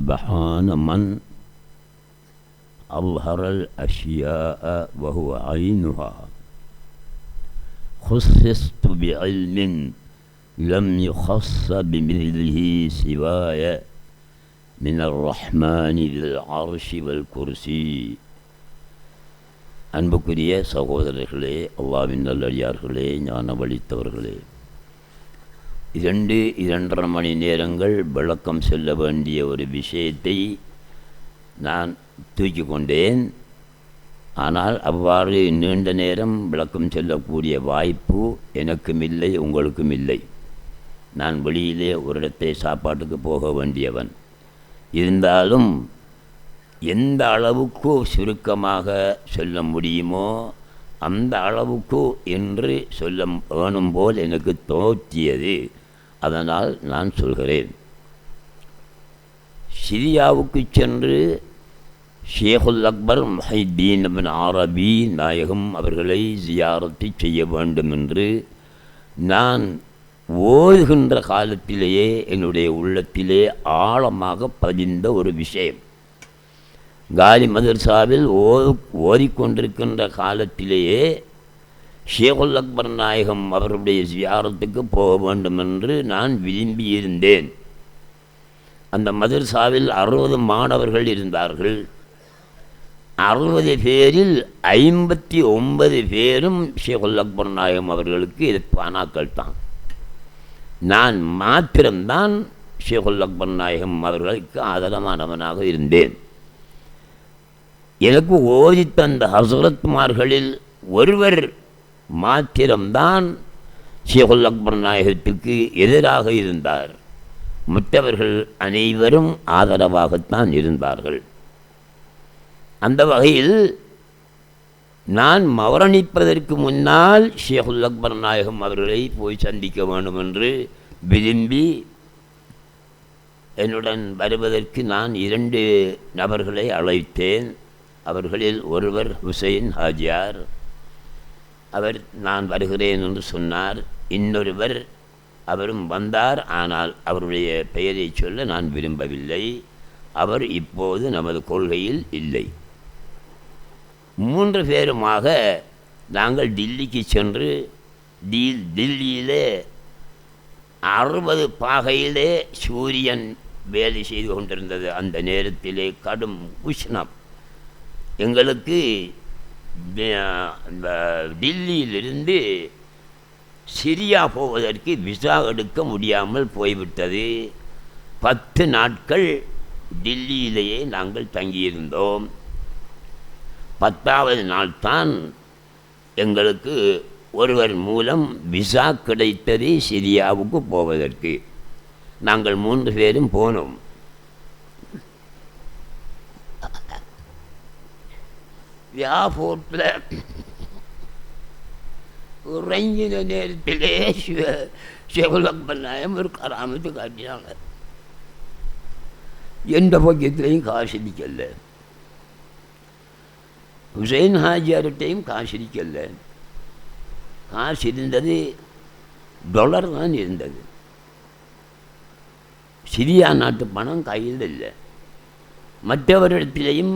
سبحان من أظهر الأشياء وهو عينها خصصت بعلم لم يخص بمثله سواي من الرحمن ذي العرش والكرسي. அன்புக்குரிய சகோதரர்களே, அல்லாஹ்வின் நல்லடியார்களே, ஞான வழித்தவர்களே, 2-2.5 மணி நேரங்கள் விளக்கம் செல்ல வேண்டிய ஒரு விஷயத்தை நான் தூக்கி கொண்டேன். ஆனால் அவ்வாறு நீண்ட நேரம் விளக்கம் செல்லக்கூடிய வாய்ப்பு எனக்கும் இல்லை, உங்களுக்கும் இல்லை. நான் வெளியிலே ஒரு இடத்தை சாப்பாட்டுக்கு போக வேண்டியவன். இருந்தாலும் எந்த அளவுக்கு சுருக்கமாக சொல்ல முடியுமோ அந்த அளவுக்கு என்று சொல்ல வேணும் போல் எனக்கு தோற்றியது. அதனால் நான் சொல்கிறேன். சிரியாவுக்கு சென்று ஷேகுல் அக்பர் முஹைதீன் இப்னு அரபி நாயகம் அவர்களை ஜியாரத்து செய்ய வேண்டும் என்று நான் ஓதுகின்ற காலத்திலேயே என்னுடைய உள்ளத்திலே ஆழமாக பதிந்த ஒரு விஷயம். காலி மதர்சாவில் ஓதிக்கொண்டிருக்கின்ற காலத்திலேயே ஷேகுல் அக்பர் நாயகம் அவருடைய ஜியாரத்துக்கு போக வேண்டும் என்று நான் விரும்பியிருந்தேன். அந்த மதர்சாவில் 60 மாணவர்கள் இருந்தார்கள். 60 பேரில் 59 பேரும் ஷேகுல் அக்பர் நாயகம் அவர்களுக்கு பானாக்கள் தான். நான் மாத்திரம்தான் ஷேகுல் அக்பர் நாயகம் அவர்களுக்கு ஆதரவானவனாக இருந்தேன். எனக்கு ஓதித்த அந்த ஹசரத்மார்களில் ஒருவர் மாத்திரம்தான் ஷேகுல் அக்பர் நாயகத்திற்கு எதிராக இருந்தார். மற்றவர்கள் அனைவரும் ஆதரவாகத்தான் இருந்தார்கள். அந்த வகையில் நான் மரணிப்பதற்கு முன்னால் ஷேகுல் அக்பர் நாயகம் அவர்களை போய் சந்திக்க வேண்டும் என்று விரும்பி என்னுடன் வருவதற்கு நான் 2 நபர்களை அழைத்தேன். அவர்களில் ஒருவர் ஹுசைன் ஹாஜியார். அவர் நான் வருகிறேன் என்று சொன்னார். இன்னொருவர் அவரும் வந்தார். ஆனால் அவருடைய பெயரை சொல்ல நான் விரும்பவில்லை. அவர் இப்போது நமது கொள்கையில் இல்லை. 3 பேருமாக நாங்கள் டில்லிக்கு சென்று டில்லியிலே 60 பாகையிலே சூரியன் வேலை செய்து கொண்டிருந்தது. அந்த நேரத்திலே கடும் உஷ்ணம். எங்களுக்கு டில்லியிலிருந்து சிரியா போவதற்கு விசா எடுக்க முடியாமல் போய்விட்டது. 10 நாட்கள் டில்லியிலேயே நாங்கள் தங்கியிருந்தோம். 10வது நாள்தான் எங்களுக்கு ஒருவர் மூலம் விசா கிடைத்தது சிரியாவுக்கு போவதற்கு. நாங்கள் 3 பேரும் போனோம். ஏர்போர்ட்டில் இறங்கின நேரத்திலே ஷேகுல் அக்பர் நாயகம் ஒரு கராமத்து காட்டினாங்க. எந்த பக்கத்துலையும் காசு அடிக்கல. ஹுசைன் ஹாஜியார்கிட்டையும் காசு அடிக்கல. காசு இருந்தது $. தான் இருந்தது. சிரியா நாட்டு பணம் கையில் இல்லை. மற்றவரிடத்திலேயும்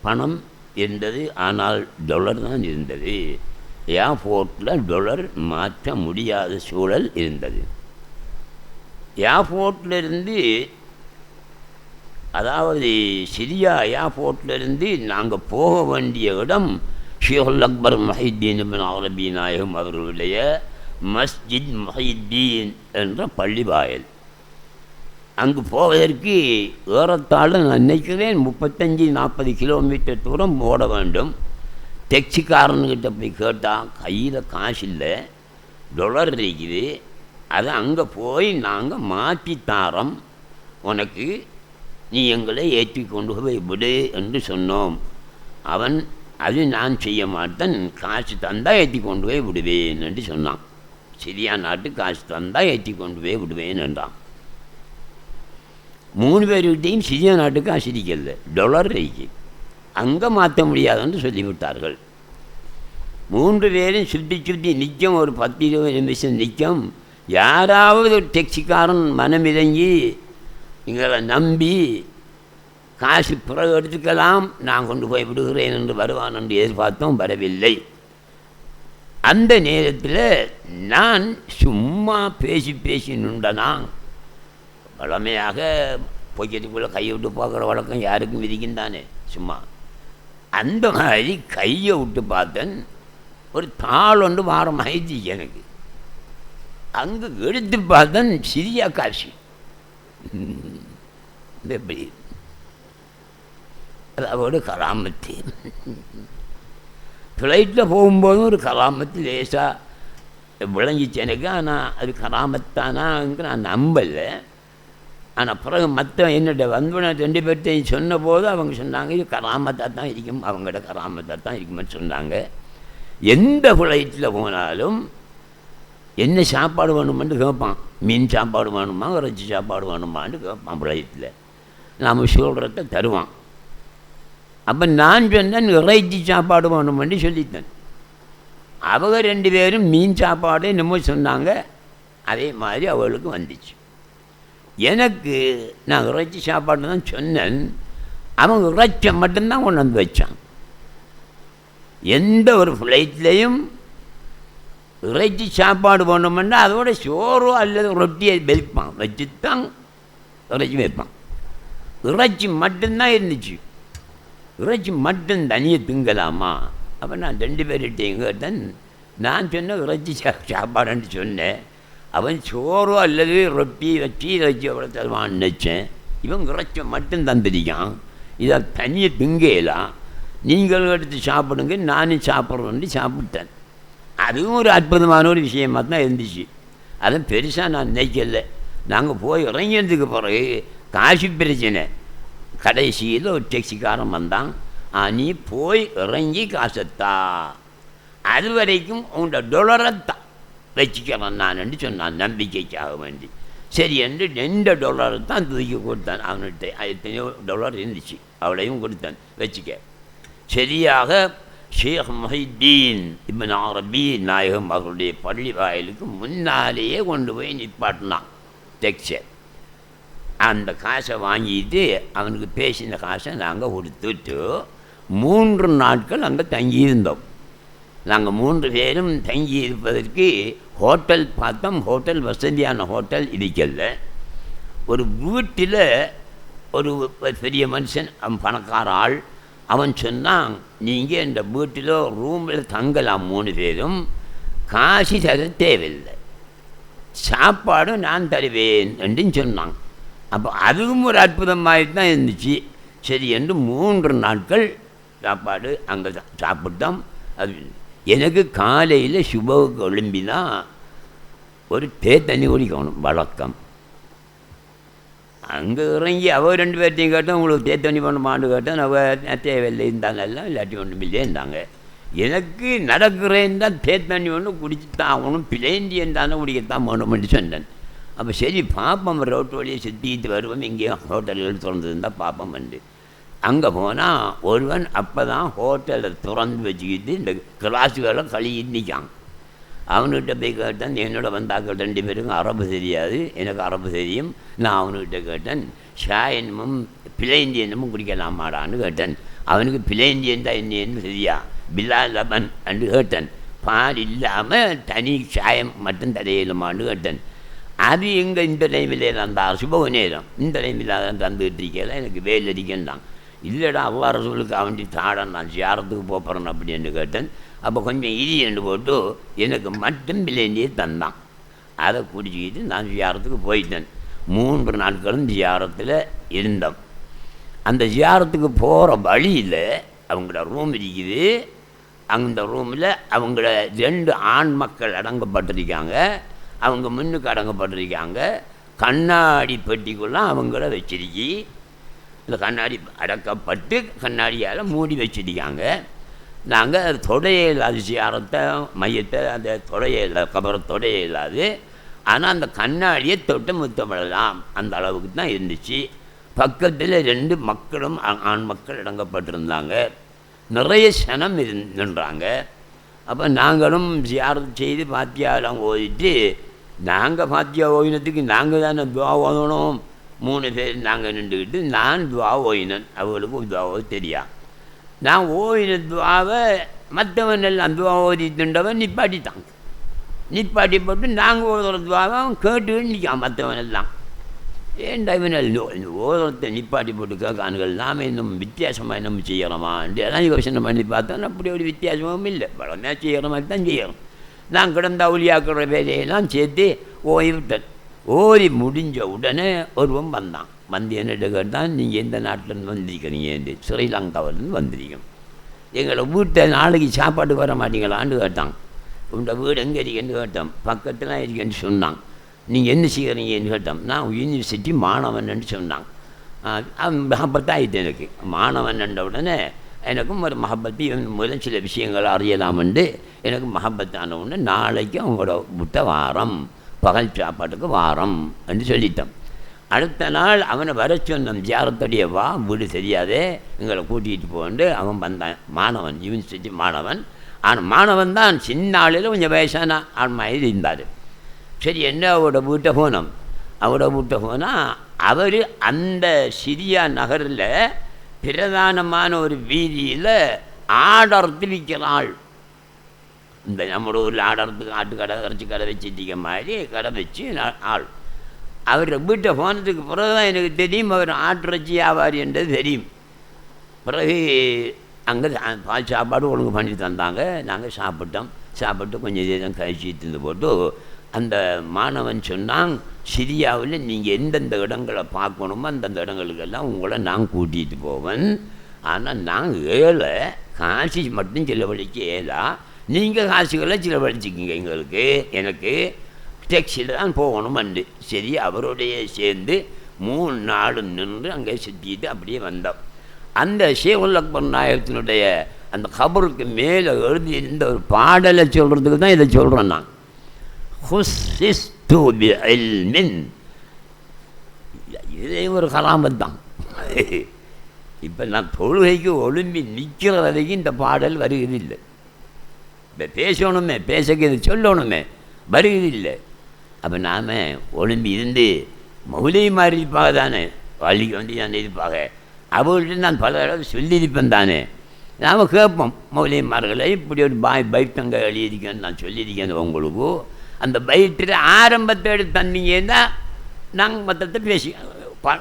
பணம் இருந்தது. ஆனால் $. தான் இருந்தது. ஏர்போர்ட்டில் $. மாற்ற முடியாத சூழல் இருந்தது. ஏர்போர்ட்டிலிருந்து, அதாவது சிரியா ஏர்போர்ட்டிலிருந்து நாங்கள் போக வேண்டிய இடம் ஷேகுல் அக்பர் முஹைதீன் இப்னு அரபி நாயகம் அவர்களுடைய மஸ்ஜித் முஹைதீன் என்ற பள்ளிவாயல். அங்கு போவதற்கு ஏறத்தாழ நான் நினைக்கிறேன் 35-40 கிலோமீட்டர் தூரம் ஓட வேண்டும். டெக்ஸிக்காரன்கிட்ட போய் கேட்டால் கையில் காசு இல்லை, $. இருக்குது. அதை அங்கே போய் நாங்கள் மாற்றி தாரோம், உனக்கு நீ எங்களை ஏற்றி கொண்டு போய் விடு என்று சொன்னோம். அவன் அது நான் செய்ய மாட்டேன், காசு தந்தால் ஏற்றி கொண்டு போய் விடுவேன் என்று சொன்னான். சிரியா நாட்டு காசு தந்தால் ஏற்றி கொண்டு போய் விடுவேன் என்றான். 3 பேர்கிட்டையும் சிரியா நாட்டுக்கு காசு இருக்கல, $. இருக்கு. அங்கே மாற்ற முடியாதுன்னு சொல்லிவிட்டார்கள். 3 பேரும் சுற்றி நிற்கும். ஒரு 10-20 நிமிஷம் நிற்கும். யாராவது ஒரு டெக்ஸிக்காரன் மனமிறங்கி எங்களை நம்பி காசு பிறகு எடுத்துக்கலாம், நான் கொண்டு போய் விடுகிறேன் என்று வருவான் என்று எதிர்பார்த்தோம், வரவில்லை. அந்த நேரத்தில் நான் சும்மா பேசி பேசி நின்றனான். வளமையாக பொய்யத்துக்குள்ளே கையை விட்டு பார்க்குற வழக்கம் யாருக்கும் விதிக்கும் தானே, சும்மா அந்த மாதிரி கையை விட்டு பார்த்தேன். ஒரு தாள் ஒன்று வாரமாயிடுச்சு எனக்கு. அங்கே எடுத்து பார்த்தேன் சிறிய காசு. எப்படி அதோட கராமத்து. ஃப்ளைட்டில் போகும்போதும் ஒரு கராமத்து லேசாக விளங்கிச்சு எனக்கு. ஆனால் அது கராமத்தானாங்க நான் நம்பலை. ஆனால் பிறகு மற்ற என்னோட வந்தவன 2 பேர்த்தையும் சொன்ன போது அவங்க சொன்னாங்க இது கராமத்தாக தான் இருக்கும், அவங்களோட கராமத்தாக தான் இருக்குமென்னு சொன்னாங்க. எந்த ஃப்ளைட்டில் போனாலும் என்ன சாப்பாடு வேணுமென்று கேட்பான். மீன் சாப்பாடு வேணுமா, இறைச்சி சாப்பாடு வேணுமான்னு கேட்பான் ஃப்ளைட்டில். நாம் சொல்கிறத தருவான். அப்போ நான் சொன்னேன் இறைச்சி சாப்பாடு வேணுமென்று சொல்லித்தேன். அவங்க 2 பேரும் மீன் சாப்பாடு என்னமோ சொன்னாங்க. அதே மாதிரி அவளுக்கு வந்துச்சு. எனக்கு நான் இறைச்சி சாப்பாடு தான் சொன்னேன். அவங்க இறைச்சை மட்டும்தான் கொண்டு வந்து வச்சான். எந்த ஒரு ஃப்ளைட்லேயும் இறைச்சி சாப்பாடு வேணுமென்னா அதோட சோறோ அல்லது ரொட்டியை வைப்பான், வச்சுத்தான் இறைச்சி வைப்பான். இறைச்சி மட்டும்தான் இருந்துச்சு. இறைச்சி மட்டும் தனியை திங்கலாமா? அப்போ நான் 2 பேர்கிட்டையும் கேட்டேன். நான் சொன்ன இறைச்சி சாப்பாடுன்னு சொன்னேன். அவன் சோறோ அல்லது ரொட்டி வச்சு இறைச்சி எவ்வளோ தருவான்னு நினச்சேன். இவன் இறைச்சி மட்டும் தந்துருக்கான். இதை தனியை திங்கலாம், நீங்களும் எடுத்து சாப்பிடுங்க, நானும் சாப்பிட்றேன்னு சாப்பிட்டேன். அதுவும் ஒரு அற்புதமான ஒரு விஷயமாக தான் இருந்துச்சு. அதை பெருசாக நான் நினைக்கல. நாங்கள் போய் இறங்கினதுக்கு பிறகு காசு பிரச்சனை. கடைசியில் ஒரு டெக்ஸிக்காரன் வந்தான். நீ போய் இறங்கி காசத்தா, அது வரைக்கும் உங்களோட டொலரைத்தான் வச்சுக்கிறேன் நான் என்று சொன்னான், நம்பிக்கைக்காக வேண்டி. சரி என்று $2 தான் தூக்கி கொடுத்தான். அவன்கிட்ட $5 இருந்துச்சு, அவளையும் கொடுத்தான், வச்சுக்க. சரியாக ஷேக் முஹித்தீன் இப்னு அரபி நாயகம் அவருடைய பள்ளி வாயிலுக்கு முன்னாலேயே கொண்டு போய் நிப்பாட்டினான் டெக்ஸை. அந்த காசை வாங்கிட்டு அவனுக்கு பேசின காசை நாங்கள் கொடுத்துட்டு 3 நாட்கள் அங்கே தங்கியிருந்தோம். நாங்கள் 3 பேரும் தங்கி இருப்பதற்கு ஹோட்டல் பார்த்தோம். ஹோட்டல் வசதியான ஹோட்டல் இருக்கல. ஒரு வீட்டில் ஒரு பெரிய மனுஷன், அவன் பணக்கார ஆள், அவன் சொன்னான் நீங்கள் இந்த வீட்டில் ரூமில் தங்கலாம் 3 பேரும், காசு தர தேவையில்லை, சாப்பாடும் நான் தருவேன் என்று சொன்னான். அப்போ அதுவும் ஒரு அற்புதமாக தான் இருந்துச்சு. சரி என்று 3 நாட்கள் சாப்பாடு அங்கே சாப்பிட்டோம். அது எனக்கு காலையில் சுபவுக்கு எழும்பினா ஒரு தண்ணி குடிக்கணும் வழக்கம். அங்கே இறங்கி அவள் 2 பேர்த்தையும் கேட்டோம், உங்களுக்கு தண்ணி பண்ணுமான்னு கேட்டோம். அவள் தேவையில்லை இருந்தாங்க, எல்லாம் இல்லாட்டி ஒன்றும் இல்லைன்னாங்க. எனக்கு நடக்கிறேன் தான் தண்ணி ஒன்று குடிச்சுத்தான் ஆகணும், பிளேண்டியன் தானே குடிக்கத்தான் வேணும்னு சொன்னேன். அப்போ சரி பார்ப்போம், ரோட்டு வழியை சுற்றிட்டு வருவோம், எங்கேயும் ஹோட்டல்கள் திறந்துருந்தால் பார்ப்போம் வந்து. அங்கே போனால் ஒருவன் அப்போ தான் ஹோட்டலை திறந்து வச்சுக்கிட்டு இந்த கிளாஸுகளை கழுவிட்டு நிற்கான். அவனுக்கிட்ட போய் கேட்டேன். என்னோட வந்தாக்கள் 2 பேருக்கும் அரபு தெரியாது, எனக்கு அரபு தெரியும். நான் அவனுக்கிட்ட கேட்டேன், ஷாயனமும் பிளேண்டியனமும் குடிக்கலாமாடான்னு கேட்டேன். அவனுக்கு பிளேண்டியன் தான் என்னன்னு தெரியா, பில்லா லபன் என்று கேட்டேன். பால் இல்லாமல் தனி சாயம் மட்டும் தரையிலுமான்னு கேட்டேன். அது எங்கே இந்த டைமில் தந்தார், சுப நேரம் இந்த டைமில் தான் தந்துகிட்டு இருக்கல, எனக்கு வேல் அடிக்கன்றான். இல்லைடா அவ்வாறு சொல்லுக்கு அவன் தாடன் நான் ஜியாரத்துக்கு போகிறேன் அப்படின்னு கேட்டேன். அப்போ கொஞ்சம் என்று போட்டு எனக்கு மட்டும் பிள்ளைண்டியே தந்தான். அதை குடிச்சிக்கிட்டு நான் ஜியாரத்துக்கு போயிட்டேன். 3 நாட்களும் ஜியாரத்தில் இருந்தோம். அந்த ஜியாரத்துக்கு போகிற வழியில் அவங்களோட ரூம் இருக்குது. அந்த ரூமில் அவங்கள 2 ஆண் மக்கள் அடங்கப்பட்டிருக்காங்க. அவங்க முன்னுக்கு அடங்கப்பட்டிருக்காங்க. கண்ணாடி பெட்டிக்குள்ளே அவங்கள வச்சிருக்கி, இந்த கண்ணாடி அடக்கப்பட்டு கண்ணாடியால் மூடி வச்சிருக்காங்க. நாங்கள் தொடைய இல்லாத ஜியாரத்தை மையத்தை அந்த தொடைய இல்லை, கபரை தொடைய இல்லாது. ஆனால் அந்த கண்ணாடியை தொட்டு முத்தமிடலாம், அந்த அளவுக்கு தான் இருந்துச்சு. பக்கத்தில் 2 மக்களும் ஆண் மக்கள் அடங்கப்பட்டிருந்தாங்க. நிறைய சனம் நின்றாங்க. அப்போ நாங்களும் ஜியாரத் செய்து பாத்தியாலாம் ஓதிட்டு, நாங்கள் பாத்தியா ஓதினத்துக்கு நாங்கள் தானே துவா ஓதணும், 3 பேர் நாங்கள் நின்றுக்கிட்டு நான் துவா ஓயினன், அவர்களுக்கு துவாவோ தெரியா. நான் ஓயின துவாவை மற்றவன் எல்லாம் துவா ஓதிட்டுண்டவன் நிப்பாட்டிட்டாங்க. நிப்பாட்டி போட்டு நாங்கள் ஓதுற துவாவை அவன் கேட்டுக்கிட்டு நிற்கான் மற்றவன் எல்லாம். ஏன்டா இவன் ஓதுறத்தை நிப்பாட்டி போட்டு கேட்கானுகள், நாம் இன்னும் வித்தியாசமாக இன்னும் செய்கிறோமா எல்லாம் யோசனை பண்ணி பார்த்தோம். அப்படி ஒரு வித்தியாசமும் இல்லை, வளமே செய்கிற மாதிரி தான் செய்யணும். நான் கிடந்த ஒளியாக்குற வேலையெல்லாம் சேர்த்து ஓய்விட்டேன். ஓடி முடிஞ்ச உடனே ஒருவன் வந்தான். வந்து என்னிட்ட கேட்டான், நீங்கள் எந்த நாட்டிலேருந்து வந்திருக்கிறீங்க? ஸ்ரீலங்காவிலேருந்து வந்திருக்கோம். எங்களை வீட்டை நாளைக்கு சாப்பாடு வர மாட்டீங்களான்னு கேட்டான். உங்களோட வீடு எங்கே இருக்கேன்னு கேட்டோம். பக்கத்தில் இருக்கேன்னு சொன்னான். நீங்கள் என்ன செய்கிறீங்கன்னு கேட்டோம். நான் யூனிவர்சிட்டி மாணவன்னு சொன்னான். மஹப்பத்தாயிட்டு எனக்கு மாணவன் என்ற உடனே எனக்கும் ஒரு மஹப்பத்து முதல் சில விஷயங்கள் அறியலாமென்று எனக்கு மஹப்பத்தான உடனே நாளைக்கு அவங்களோட விட்ட வாரம் பகல் சாப்பாட்டுக்கு வாரம் என்று சொல்லிட்டோம். அடுத்த நாள் அவனை வர சொன்னோம். ஜியாரத்துடைய வா, வீடு தெரியாதே, எங்களை கூட்டிகிட்டு போகண்டு அவன் வந்தான். மாணவன், யூனிவர்சிட்டி மாணவன். ஆனால் மாணவன் தான், சின்ன ஆளில் கொஞ்சம் வயசான ஆள் மாதிரி இருந்தார். சரி, என்ன அவரோட வீட்டை போனோம். அவரோட வீட்டை போனால் அவர் அந்த சிரியா நகரில் பிரதானமான ஒரு வீதியில் ஆடர்த்து விற்கிற ஆள். இந்த நம்மளோட ஊரில் ஆடர்த்துக்கு ஆட்டு கடை, இறைச்சி கடை வச்சுட்டிக்க மாதிரி கடை வச்சு ஆள். அவர் வீட்டை போனதுக்கு பிறகு தான் எனக்கு தெரியும் அவர் ஆட்டிறைச்சி வியாபாரி என்றது தெரியும். பிறகு அங்கே பால் சாப்பாடு ஒழுங்கு பண்ணி தந்தாங்க. நாங்கள் சாப்பிட்டு கொஞ்சம் இதெல்லாம் கழிச்சு தின்னு போட்டு அந்த மாணவன் சொன்னான், சிரியாவில் நீங்கள் எந்தெந்த இடங்களை பார்க்கணுமோ அந்தந்த இடங்களுக்கெல்லாம் உங்களை நான் கூட்டிகிட்டு போவேன். ஆனால் நான் ஏழை, காசு மட்டும் செலவழிக்க ஏழா, நீங்கள் காசுகளை செலவழிச்சிக்கிங்க எங்களுக்கு. எனக்கு டேக்ஸியில் தான் போகணுமெண்டு. சரி, அவரோடைய சேர்ந்து 3 நாள் நின்று அங்கே சுற்றிட்டு அப்படியே வந்தோம். அந்த ஷேகுல் அக்பர் நாயகத்தினுடைய அந்த கபருக்கு மேலே எழுதி இருந்த ஒரு பாடலை சொல்கிறதுக்கு தான் இதை சொல்கிறேன் நான். ஹுஸ்ஸிஸ்து பிஇல்மின், இதே ஒரு கராமத் தான். இப்போ நான் தொழுகைக்கு ஒழும்பி நிற்கிற வரைக்கும் இந்த பாடல் வருகிறதில்லை. இப்போ பேசணுமே, பேசக்கு இதை சொல்லணுமே, வருகிறதில்லை. அப்போ நாம் ஒழும்பி இருந்து மௌலிகை மாதிரி இருப்பாக தானே, பள்ளிக்கு வந்து நான் இருப்பாக, அவங்கள்ட்ட நான் பல தடவை சொல்லியிருப்பேன் தானே. நாம் கேட்போம், மௌலிகைமார்களை இப்படி ஒரு பைட்டங்க எழுதியிருக்கேன்னு நான் சொல்லியிருக்கேன் உங்களுக்கு. அந்த பைட்டில் ஆரம்பத்தை எடுத்து தந்தீங்கன்னா நாங்கள் மொத்தத்தை பேசி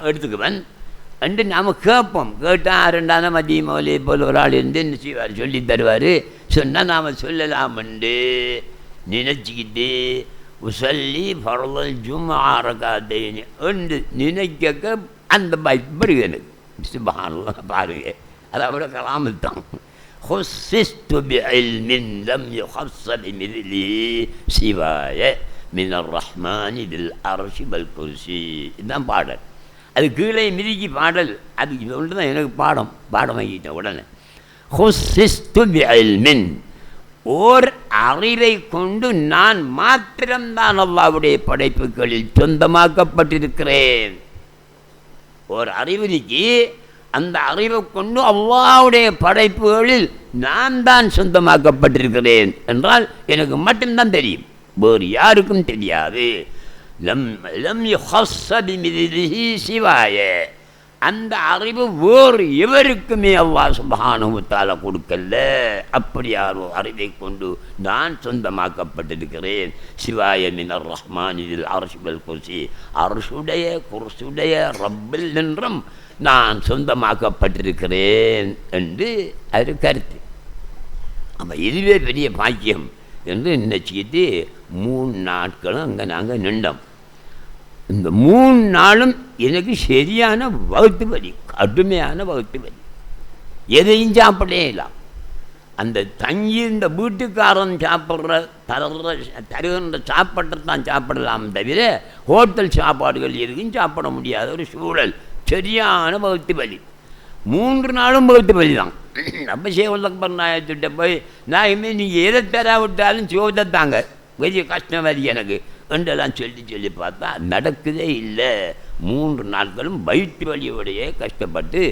எடுத்துக்குவேன் என்று நாம் கேட்போம். கேட்டால் 2ஆம் மதிய மௌலிகை போல் ஒரு ஆள் இருந்து என்ன செய்வார், சொல்லி தருவார். சொன்னால் நாம் சொல்லலாமெண்டு நினச்சிக்கிட்டு உசல்லி ஃபர்தல் ஜும்ஆ ரகாத்தைனி என்று நினைக்க அந்த பைப்பு எனக்கு சுப்ஹானல்லாஹ் பாருங்க, அது அவரோட கலாமல் தான். ஹுஸ்ஸிஸ்து பிஇல்மின் லம் யுஹஸ்ஸ பிமித்லிஹி சிவாய மினர் ரஹ்மானி பில் அர்ஷி வல் குர்சி. இதுதான் பாடல். அது கீழே மிதிக்கி பாடல். அது இது ஒன்று தான் எனக்கு பாடம் ஆகிட்டேன் உடனே. ஹுஸ்ஸிஸ்து பிஇல்மின், ஓர் அறிவை கொண்டு நான் மாத்திரம்தான் அல்லாஹ்வுடைய படைப்புகளில் சொந்தமாக்கப்பட்டிருக்கிறேன். ஒரு அறிவுக்கு அந்த அறிவை கொண்டு அல்லாஹ்வுடைய படைப்புகளில் நான் தான் சொந்தமாக்கப்பட்டிருக்கிறேன் என்றால் எனக்கு மட்டும்தான் தெரியும், வேறு யாருக்கும் தெரியாது. லம் யுஹஸ்ஸ பிமித்லிஹி சிவாய, அந்த அறிவு வேறு எவருக்குமே அல்லாஹ் சுப்ஹானஹு வ தஆலா கொடுக்கல. அப்படியாரோ அறிவை கொண்டு நான் சொந்தமாக்கப்பட்டிருக்கிறேன். சிவாய மினர் ரஹ்மானி பில் அர்ஷி வல் குர்சி, அர்ஷுடைய குர்சுடைய ரப்பில் நின்றும் நான் சொந்தமாக்கப்பட்டிருக்கிறேன் என்று அது கருத்து. அப்போ இதுவே பெரிய பாக்கியம் என்று நினச்சிக்கிட்டு 3 நாட்களும் அங்கே நாங்கள் நின்றோம். இந்த 3 நாளும் எனக்கு சரியான வகுத்து வலி, கடுமையான வகுத்து வலி. எதையும் சாப்பிடவே இல்லை. அந்த தங்கி இந்த வீட்டுக்காரன் தருகின்ற சாப்பாட்டை தான் சாப்பிடலாம் தவிர ஹோட்டல் சாப்பாடுகள் எதுவும் சாப்பிட முடியாத ஒரு சூழல். சரியான வகுத்து வலி, 3 நாளும் வகுத்து வலி தான். அப்போ ஷேகுல் அக்பர் நாயகத்திட்ட போய், நாயகமே நீங்கள் எதை தராவிட்டாலும் சோதை தாங்க, பெரிய கஷ்டம் வரி எனக்கு என்றெல்லாம் சொல்லி பார்த்தா நடக்குதே இல்லை. 3 நாட்களும் வயிற்று வலியோடையே கஷ்டப்பட்டு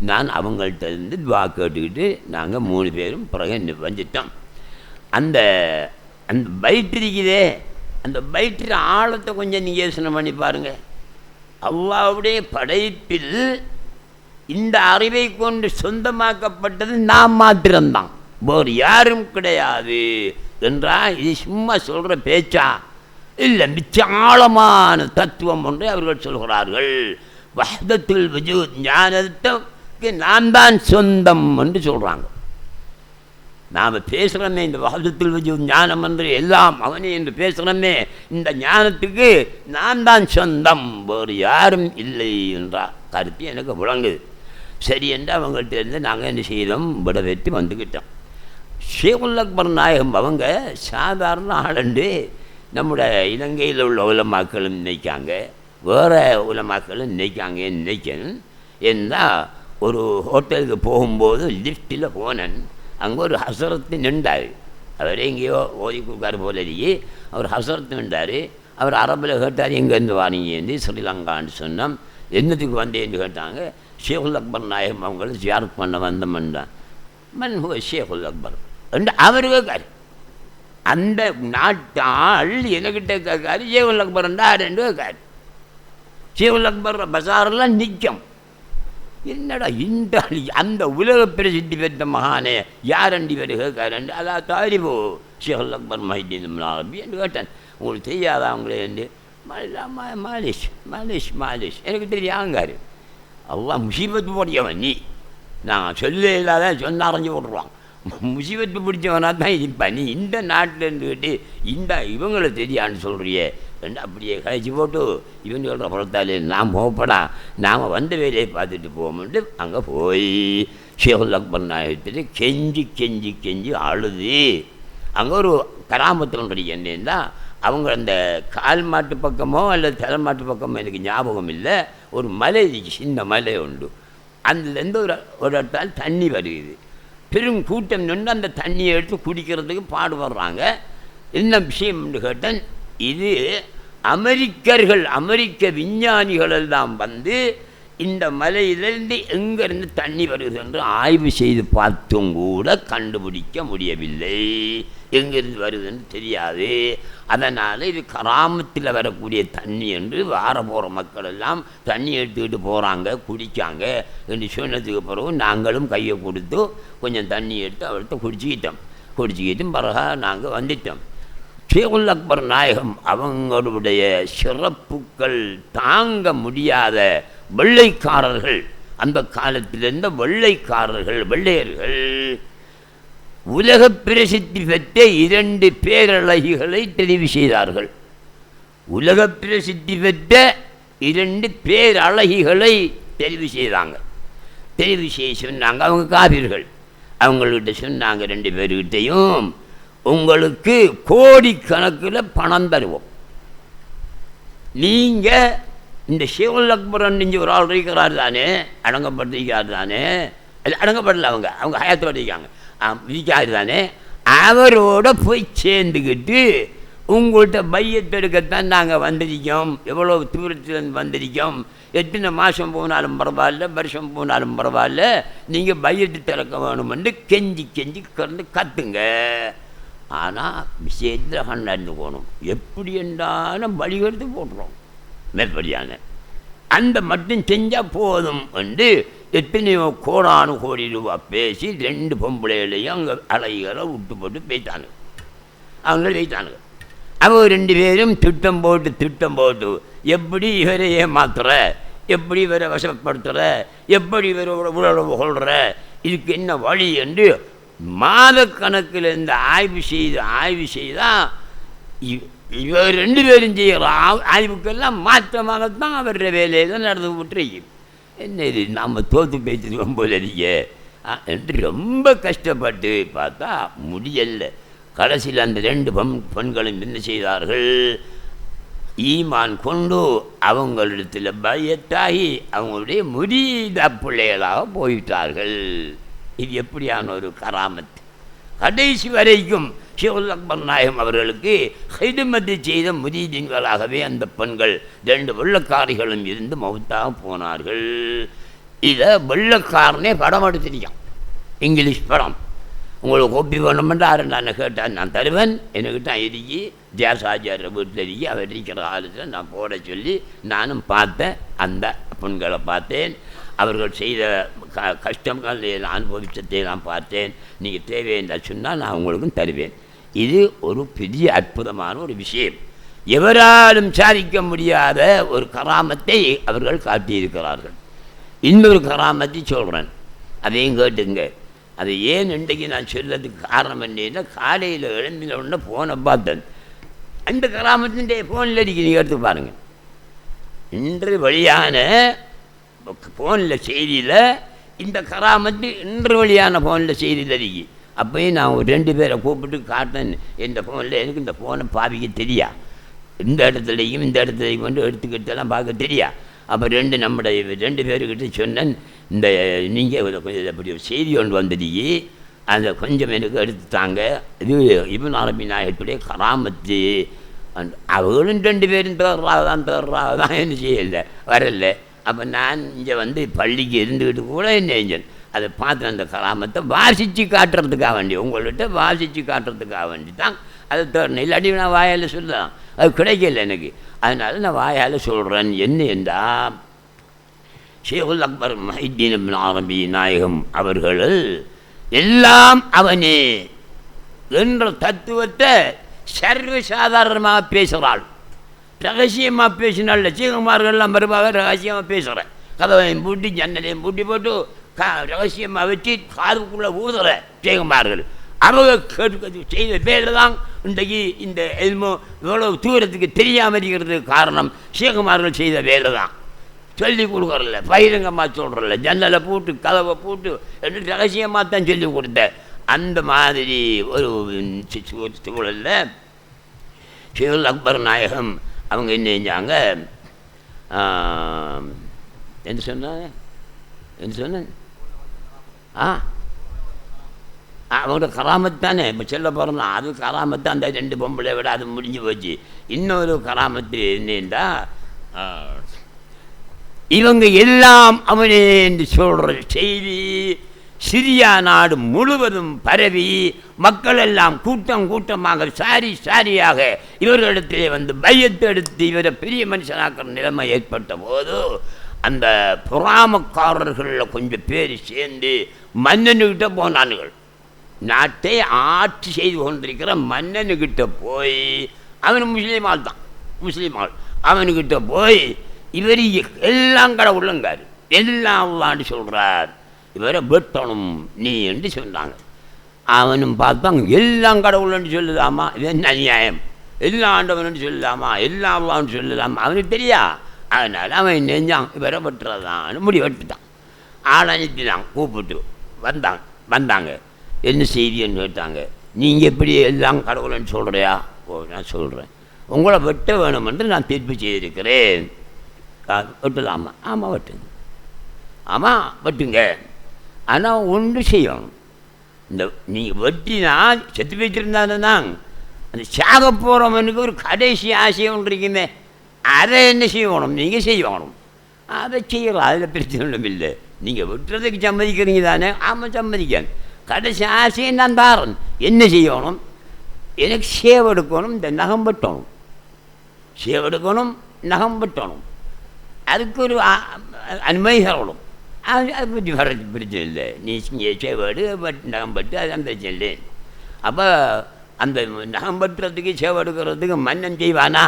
நான் அவங்கள்ட்ட இருந்து துவா கேட்டுக்கிட்டு நாங்கள் 3 பேரும் பிறகு வந்துட்டோம். அந்த அந்த வயிற்று இருக்குதே, அந்த வயிற்று ஆழத்தை கொஞ்சம் நீங்கள் யோசனை பண்ணி பாருங்கள். அல்லாஹ்வுடைய படைப்பில் இந்த அறிவை கொண்டு சொந்தமாக்கப்பட்டது நாம் மாத்திரம்தான், வேறு யாரும் கிடையாது என்றால் இது சும்மா சொல்கிற பேச்சா இல்லை, மிச்ச ஆழமான தத்துவம் ஒன்றை அவர்கள் சொல்கிறார்கள். வஹ்தத்துல் வஜூத் ஞானத்துக்கு நாம் தான் சொந்தம் என்று சொல்கிறாங்க. நாம் பேசுகிறோமே இந்த வஹ்தத்துல் வஜூத் ஞானம் என்று எல்லாம் அவனே என்று பேசுகிறோமே, இந்த ஞானத்துக்கு நான் தான் சொந்தம், வேறு யாரும் இல்லை என்ற கருத்து எனக்கு விளங்குது. சரி என்று அவங்கள்ட்ட இருந்து நாங்கள் என்ன செய்தோம், விட வெற்றி வந்துக்கிட்டோம். ஷேகுல் அக்பர் நாயகம் அவங்க சாதாரண ஆளண்டு நம்முடைய இலங்கையில் உள்ள உலமாக்களும் நினைக்காங்க, வேறு உலமாக்களும் நினைக்காங்கன்னு நினைக்கணும். ஏன்னா ஒரு ஹோட்டலுக்கு போகும்போது லிஃப்ட்டில் போனேன், அங்கே ஒரு ஹசரத்து நின்றார். அவர் எங்கேயோ ஓதி கொடுக்காரு போலயே அவர் ஹசரத்து நின்றார். அவர் அரபில் கேட்டார், எங்கேருந்து வாரீங்கன்னு. ஸ்ரீலங்கான்னு சொன்னோம். என்னத்துக்கு வந்தேன்னு கேட்டாங்க. ஷேகுல் அக்பர் நாயகம் அவங்கள ஜியாரத் பண்ண வந்தோம்ன்றான். மன் ஹுவ ஷேகுல் அக்பர் என்று அவர் கேட்காரு. அந்த நாட்டு ஆள் என்கிட்ட கேட்காரு, ஷேகுல் அக்பர்ண்டா ரெண்டு கேட்காரு. ஷேகுல் அக்பர் பசாரெல்லாம் நிற்கும். என்னடா இந்த அந்த உலக பிரசித்தி பெற்ற மகானே யாரண்டி பேர் கேட்காரண்டு. அதான் தாரிபோ ஷேகுல் அக்பர் மஹிதீன் அரபி என்று கேட்டேன். உங்களுக்கு தெரியாதா அவங்களே என்று. மாலிஷ் மாலிஷ் மாலிஷ் எனக்கு தெரியாங்காரு. அல்லாஹ் முசீபத்து போடியவன் நீ, நான் சொல்ல இல்லாத சொன்ன அரைஞ்சி போட்டுருவான். முசீபத்து பிடிச்சவனா தான் இருப்பான் நீ. இந்த நாட்டில் இருந்துக்கிட்டு இந்த இவங்களை தெரியான்னு சொல்கிறியே ரெண்டு அப்படியே கழிச்சு போட்டு இவன் சொல்கிற புறத்தாலே நாம் போகப்படா, நாம் வந்த வேலையை பார்த்துட்டு போவோம்ட்டு அங்கே போய் ஷேகுல் அக்பர் நாயகத்திட்டு கெஞ்சி கெஞ்சி கெஞ்சி அழுது. அங்கே ஒரு கராமத்தில் என்னன்னா அவங்க அந்த கால் மாட்டு பக்கமோ அல்லது தலை மாட்டு பக்கமோ எனக்கு ஞாபகம் இல்லை, ஒரு மலை சின்ன மலை உண்டு. அதுலேருந்து ஒரு இடத்தால் தண்ணி வருது. பெரும் கூட்டம் நின்று அந்த தண்ணியை எடுத்து குடிக்கிறதுக்கு பாடுபடுறாங்க. என்ன விஷயம்னு கேட்டேன், இது அமெரிக்கர்கள் அமெரிக்க விஞ்ஞானிகள் எல்லாம் வந்து இந்த மலையிலிருந்து எங்கேருந்து தண்ணி வருது என்று ஆய்வு செய்து பார்த்தும் கூட கண்டுபிடிக்க முடியவில்லை, எங்கேருந்து வருதுன்னு தெரியாது. அதனால் இது கராமத்தில் வரக்கூடிய தண்ணி என்று வார போகிற மக்கள் எல்லாம் தண்ணி எடுத்துக்கிட்டு போகிறாங்க, குடிக்காங்க என்று சொன்னதுக்கு பிறகு நாங்களும் கையை கொடுத்து கொஞ்சம் தண்ணி எடுத்து அவர்கிட்ட குடிச்சிக்கிட்டோம். பிறகு நாங்கள் வந்துட்டோம். ஷேகுல் அக்பர் நாயகம் அவங்களுடைய சிறப்புகள் தாங்க முடியாத வெள்ளைக்காரர்கள், அந்த காலத்தில் இருந்த வெள்ளைக்காரர்கள் வெள்ளையர்கள் உலக பிரசித்தி பெற்ற 2 பேரழகிகளை தெரிவு செய்தார்கள். உலக பிரசித்தி பெற்ற 2 பேரழகிகளை தெரிவு செய்தாங்க. தெரிவு செய்ய சொன்னாங்க. அவங்க காவிர்கள். அவங்கள்கிட்ட சொன்னாங்க 2 பேர்கிட்டையும், உங்களுக்கு கோடிக்கணக்கில் பணம் தருவோம், நீங்கள் இந்த ஷேகுல் அக்பர் நீங்கள் ஒரு ஆள் இருக்கிறார் தானே, அடங்கப்பட்டிருக்கார் தானே, அடங்கப்படல அவங்க ஹயாத்தோடு இருக்காங்க, இருக்காரு தானே, அவரோட போய் சேர்ந்துக்கிட்டு உங்கள்கிட்ட பையத்தெடுக்கத்தான் நாங்கள் வந்திருக்கோம், எவ்வளோ தூரத்துலேருந்து வந்திருக்கோம், எத்தனை மாதம் போனாலும் பரவாயில்ல, வருஷம் போனாலும் பரவாயில்ல, நீங்கள் பையத்து திறக்க வேணுமென்று கெஞ்சி கெஞ்சி கறந்து கற்றுங்க. ஆனால் விஷயத்தில் கண்டாண்டு போகணும், எப்படி என்றாலும் வழிகெடுத்து போட்டுறோம் மேற்படியான அந்த மட்டும் செஞ்சால் போதும் என்று எத்தனையோ கோடானு கோடி ரூபா பேசி 2 பொம்பளைகளையும் அங்கே அழகிகளை விட்டு போட்டு போயிட்டாங்க. அவங்க வைத்தானுங்க. அவங்க 2 பேரும் திட்டம் போட்டு எப்படி இவரை ஏமாத்துற, எப்படி இவரை வசப்படுத்துகிற, எப்படி இவரோட உறவு கொள்கிற, இதுக்கு என்ன வழி என்று மாதக்கணக்கில் இருந்து ஆய்வு செய்தால் இவர் 2 பேரும் செய்கிற ஆய்வுக்கெல்லாம் மாற்றமாகத்தான் அவருடைய வேலையில் நடந்து விட்டுருக்கு. என்ன இது நாம் தோற்று பேசிருக்கோம் போல இருக்கே என்று ரொம்ப கஷ்டப்பட்டு பார்த்தா முடியலை. கடைசியில் அந்த 2 பெண்களும் என்ன செய்தார்கள், ஈமான் கொண்டு அவங்களிடத்தில் பயத்தாகி அவங்களுடைய முரீத பிள்ளைகளாக போயிட்டார்கள். இது எப்படியான ஒரு கராமத்! கடைசி வரைக்கும் ஷேகுல் அக்பர் நாயகம் அவர்களுக்கு ஹிதுமத்து செய்த முரீதீன்களாகவே அந்த பெண்கள் 2 வெள்ளக்காரிகளும் இருந்து மௌத்தாக போனார்கள். இதை வெள்ளக்காரனே படம் எடுத்திருக்கான், இங்கிலீஷ் படம். உங்களுக்கு கோப்பி வேணுமென்று ஆறு நான் கேட்டான், நான் தருவேன். என்கிட்ட இருக்கி ஜேசாஜார வீட்டில் இருக்கி அவர் இருக்கிற காலத்தில் நான் போட சொல்லி நானும் பார்த்தேன். அந்த பெண்களை பார்த்தேன், அவர்கள் செய்த கஷ்டங்கள் அனுபவிச்சதை நான் பார்த்தேன். நீங்கள் தேவையென்று சொன்னால் நான் உங்களுக்கும் தருவேன். இது ஒரு பெரிய அற்புதமான ஒரு விஷயம். எவராலும் சாதிக்க முடியாத ஒரு கராமத்தை அவர்கள் காட்டியிருக்கிறார்கள். இன்னொரு கராமத்தை சொல்கிறேன், அதையும் கேட்டுங்க. அது ஏன் இன்றைக்கு நான் சொல்றதுக்கு காரணம் என்னன்னா, காலையில் எழும்பின உடனே ஃபோனை பார்த்தேன். அந்த கராமத்தின் ஃபோனில் இருக்கு, நீங்கள் எடுத்து பாருங்கள். இன்று வெளியான ஃபோனில் செய்தியில் இந்த கராமத்து இன்று வெளியான ஃபோனில் செய்தியில் இருக்கு. அப்போயும் நான் ஒரு 2 பேரை கூப்பிட்டு காட்டினேன். இந்த ஃபோனில் எனக்கு இந்த ஃபோனை பாவிக்க தெரியா, இந்த இடத்துலையும் இந்த இடத்துலையும் கொண்டு எடுத்துக்கிட்டெல்லாம் பார்க்க தெரியா. அப்போ நம்முடைய 2 பேருக்கிட்ட சொன்னேன், இந்த நீங்கள் கொஞ்சம் அப்படி ஒரு செய்தி ஒன்று வந்துடுங்க, அதை கொஞ்சம் எனக்கு எடுத்துட்டாங்க. இது இப்னு அரபி நாயகத்துடைய கராமத்து. அவர்களும் 2 பேரும் தேர்றாதான் என்ன செய்யலை, வரல. அப்போ நான் இங்கே வந்து பள்ளிக்கு இருந்துக்கிட்டு கூட என்ன செஞ்சேன், அதை பார்த்து அந்த கராமத்தை வாசித்து காட்டுறதுக்காக வேண்டி, உங்கள்கிட்ட வாசித்து காட்டுறதுக்காக வேண்டி தான் அதை தேடணும். இல்லாட்டி நான் வாயால் சொல்லலாம், அது கிடைக்கல எனக்கு. அதனால் நான் வாயால் சொல்கிறேன். என்ன என்றால், ஷேகுல் அக்பர் முஹித்தீன் இப்னு அரபி நாயகம் அவர்கள் எல்லாம் அவனே என்ற தத்துவத்தை சர்வசாதாரணமாக பேசுகிறாள். ரகசியமாக பேசினாள். சீகமார்கள்லாம் வருவாங்க, ரகசியமாக பேசுகிறேன். கதவையும் பூட்டி ஜன்னலையும் பூட்டி போட்டு ரகசியமாக வச்சு காதுக்குள்ளே ஊதுற சீகமார்கள். அவங்க கேட்க செய்த பேரில் தான் இன்றைக்கு இந்த எதுமோ இவ்வளோ தூரத்துக்கு தெரியாமல் இருக்கிறதுக்கு காரணம் சீகமார்கள் செய்த வேலை தான். சொல்லி கொடுக்குறல, பகிரங்கமாக சொல்கிறல, ஜன்னலை பூட்டு கதவை பூட்டு என்று ரகசியமாக தான் சொல்லி கொடுத்தேன். அந்த மாதிரி ஒரு சூழலில் ஷேகுல் அக்பர் நாயகம் அவங்க என்ன செஞ்சாங்க, என்ன சொன்னாங்க அவங்களோட கராமத்து தானே இப்போ சொல்ல போகிறோம்னா, அது கராமத்து. அந்த 2 பொம்பளை விட அது முடிஞ்சு போச்சு. இன்னொரு கராமத்து என்னென்றா, இவங்க எல்லாம் அவனே என்று சொல்கிற செய்தி சிரியா நாடு முழுவதும் பரவி மக்கள் எல்லாம் கூட்டமாக சாரியாக இவர்களிடத்திலே வந்து பையத்து எடுத்து இவரை பெரிய மனுஷனாக்கிற நிலைமை ஏற்பட்ட போது, அந்த புறாமக்காரர்களில் கொஞ்சம் பேர் சேர்ந்து மன்னனுக்கிட்ட போனானுகள். நாட்டை ஆட்சி செய்து கொண்டிருக்கிற மன்னனுக்கிட்ட போய், அவன் முஸ்லீமால் தான், முஸ்லீமால். அவனுக்கிட்ட போய் இவர் எல்லாம் கடவுளுங்கார், எல்லாம் அல்லான்னு சொல்கிறார், இவரை வெட்டணும் நீ என்று சொன்னாங்க. அவனும் பார்த்தாங்க, எல்லாம் கடவுள்னு சொல்லுதாமா, இது என்ன நியாயம், எல்லாம் ஆண்டவன் சொல்லலாமா, எல்லாம் அல்லான்னு சொல்லலாமா, அவனுக்கு தெரியா. அதனால் அவன் நெஞ்சான், இவரை வெட்டுறதான்னு முடி வெட்டுட்டான். ஆள் அனுப்பிதான் கூப்பிட்டு வந்தாங்க. என்ன செய்தின்னு கேட்டாங்க. நீங்கள் எப்படி எல்லாம் கடவுள்னு சொல்கிறியா? ஓ, நான் சொல்கிறேன், உங்களை வெட்ட வேணுமென்று நான் தீர்ப்பு செய்திருக்கிறேன். வெட்டலாமா? ஆமாம் வெட்டுங்க, ஆமாம் வெட்டுங்க. ஆனால் ஒன்று செய்யணும், இந்த நீங்கள் வெட்டினா செத்து வச்சுருந்தானே தான் அந்த சாக போகிறவனுக்கு ஒரு கடைசி ஆசையம் ஒன்று இருக்குமே, அதை என்ன செய்யணும், நீங்கள் செய்யணும். அதை செய்யலாம், அதில் பிரச்சனை ஒன்றும் இல்லை. நீங்கள் வெட்டுறதுக்கு சம்மதிக்கிறீங்க தானே? ஆமாம் சம்மதிக்கணும். கடைசி ஆசையை நான் தாரன். என்ன செய்யணும், எனக்கு சேவெடுக்கணும், இந்த நகம் வெட்டணும், சேவெடுக்கணும், நகம் வெட்டணும், அதுக்கு ஒரு அனுமதி தரணும். அதை பற்றி வர பிரச்சனை இல்லை. நீ சேவடு நகம் பட்டு அதான் பிரச்சனை இல்லை. அப்போ அந்த நகம் பட்டுறதுக்கு சேவெடுக்கிறதுக்கு மன்னன் செய்வானா?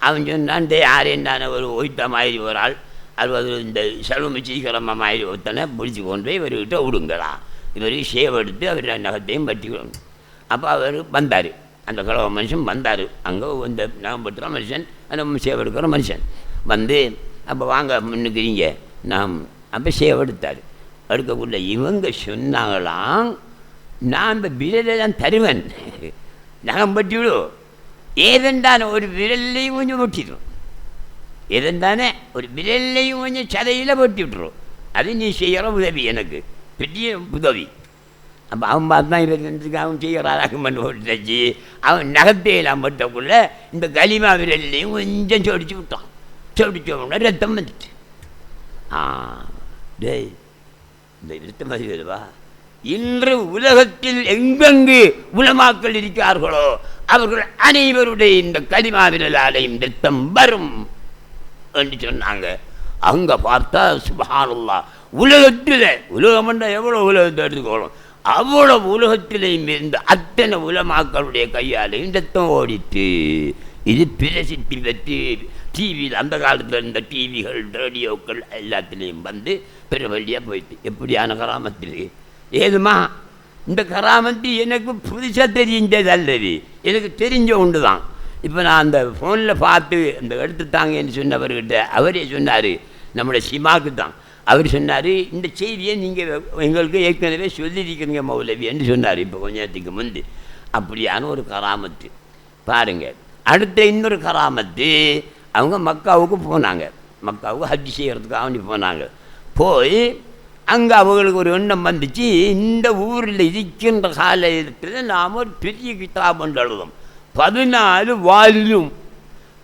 அவன் சொன்னான், யாரேண்டான ஒரு ஒய்த்த மாதிரி ஒரு ஆள், அது இந்த செலவு சீக்கிரமாக மாதிரி ஒருத்தனை பிடிச்சி கொண்டு போய் இவர்கிட்ட விடுங்களா, இவருக்கு சேவெடுத்து அவர் நகத்தையும் பற்றிக்கணும். அப்போ அவர் வந்தார், அந்த கிழவ மனுஷன் வந்தார். அங்கே இந்த நகம் பட்டுற மனுஷன், அந்த சேவெடுக்கிற மனுஷன் வந்து, அப்போ வாங்க முன்னுக்கிறீங்க நாம். அப்போ சேவெடுத்தார். எடுக்கக்குள்ள இவங்க சொன்னாங்களாம், நான் இந்த விரலெல்லாம் தருவேன், நகம் பட்டி விடும், ஏதெண்டான ஒரு விரல்லையும் கொஞ்சம் வெட்டிடும், ஏதெண்டானே ஒரு விரல்லையும் கொஞ்சம் சதையில் வெட்டி விட்டுரும். அது நீ செய்கிற உதவி, எனக்கு பெரிய உதவி. அப்போ அவன் பார்த்தான், இவருக்கு அவன் செய்கிறாராக மண் ஓட்டுச்சு. அவன் நகத்தையெல்லாம் பட்டக்குள்ள இந்த களிமா விரல்லையும் கொஞ்சம் சொடிச்சு விட்டான். சொடிச்சோம்னா ரத்தம் வந்துட்டு, டேய் இந்த ரத்தம் மாதிரி வருவா, இன்று உலகத்தில் எங்கெங்கு உலமாக்கள் இருக்கிறார்களோ அவர்கள் அனைவருடைய இந்த கலிமாவினாலையும் ரத்தம் வரும் என்று சொன்னாங்க. அங்கே பார்த்தா சுப்ஹானல்லாஹ், உலகத்தில் உலகம் என்றால் எவ்வளோ உலகத்தை எடுத்துக்கணும், அவ்வளோ உலகத்திலையும் இருந்த அத்தனை உலமாக்களுடைய கையாலையும் ரத்தம் ஓடிட்டு. இது பிரசித்தி பெற்று டிவியில் அந்த காலத்தில் இருந்த டிவிகள் ரேடியோக்கள் எல்லாத்துலேயும் வந்து பெருவழியாக போயிட்டு. எப்படியான கராமத்தில் ஏதுமா இந்த கராமத்து எனக்கு புதுசாக தெரிஞ்சது அல்லது, எனக்கு தெரிஞ்ச ஒன்று தான். இப்போ நான் அந்த ஃபோனில் பார்த்து அந்த எடுத்துட்டாங்கன்னு சொன்னவர்கிட்ட அவரே சொன்னார், நம்முடைய சிமாக்கு தான். அவர் சொன்னார், இந்த செய்தியை நீங்கள் எங்களுக்கு ஏற்கனவே சொல்லியிருக்கிறீங்க மௌலவி என்று சொன்னார் இப்போ கொஞ்ச நேரத்துக்கு முந்தி. அப்படியான ஒரு கராமத்து பாருங்கள். அடுத்த இன்னொரு கராமத்து, அவங்க மக்காவுக்கு போனாங்க, மக்காவுக்கு ஹஜ் செய்கிறதுக்காக வேண்டி போனாங்க. போய் அங்கே அவங்களுக்கு ஒரு எண்ணம் வந்துச்சு, இந்த ஊரில் இருக்கின்ற காலத்தில் நாம் ஒரு பெரிய கிதாப் ஒன்று எழுதும், 14 வால்யூம்.